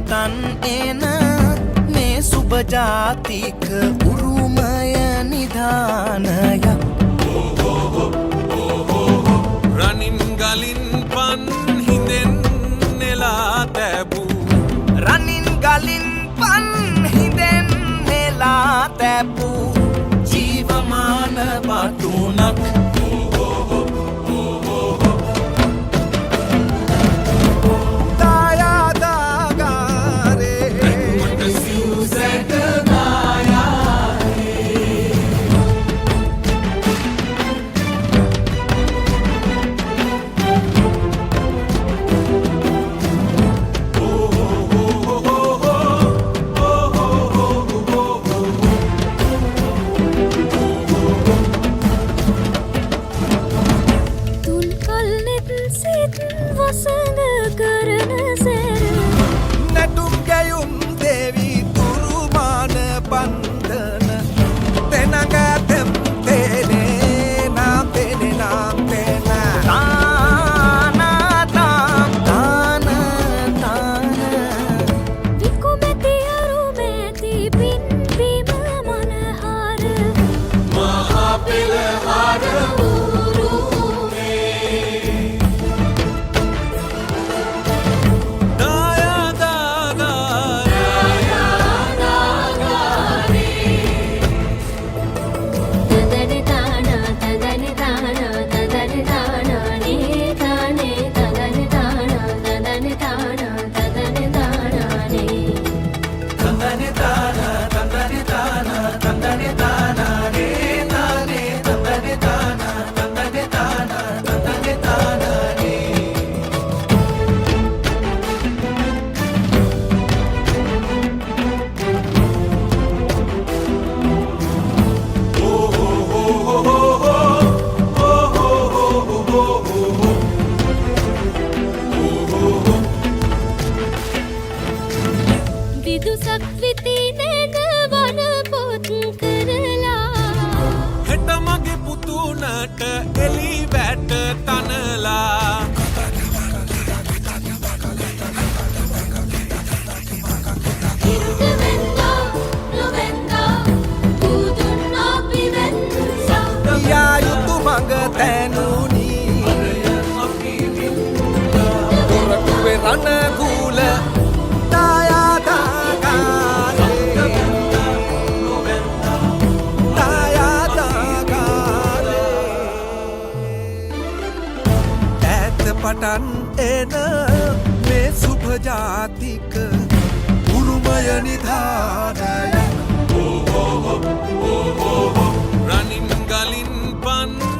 පතන් එන මේ සුබ ජාතික උරුමය නිධානයක් රනින් ගලින් පන් හිඳෙන් නෙලා තැබූ රනින් ගලින් පන් හිඳෙන් නෙලා තැබූ ජීවමාන බතුනක් නැටුම් ගැයුම් දෙවි තුරුමාන බන්ධන තෙනඟ තෙම් තේනේ නාම් තේනේ නාම් තේන තාන විකුමැති අරුමැති පින්බිම මනහර මහා පෙළහර විදුසක් විතිනේද වන පොත් කරලා හෙට මගේ පුතුනට එලි වැට තනලා ඉරුට වෙන්දා නොවෙන්දා පුදුන් අපි වෙන්සා යා යුතු මඟ තැනුනි දොරටුවේ රණ ගූල පටන් එන මේ සුභ ජාතික උරුමය නිධානය රනින් ගලින් පන්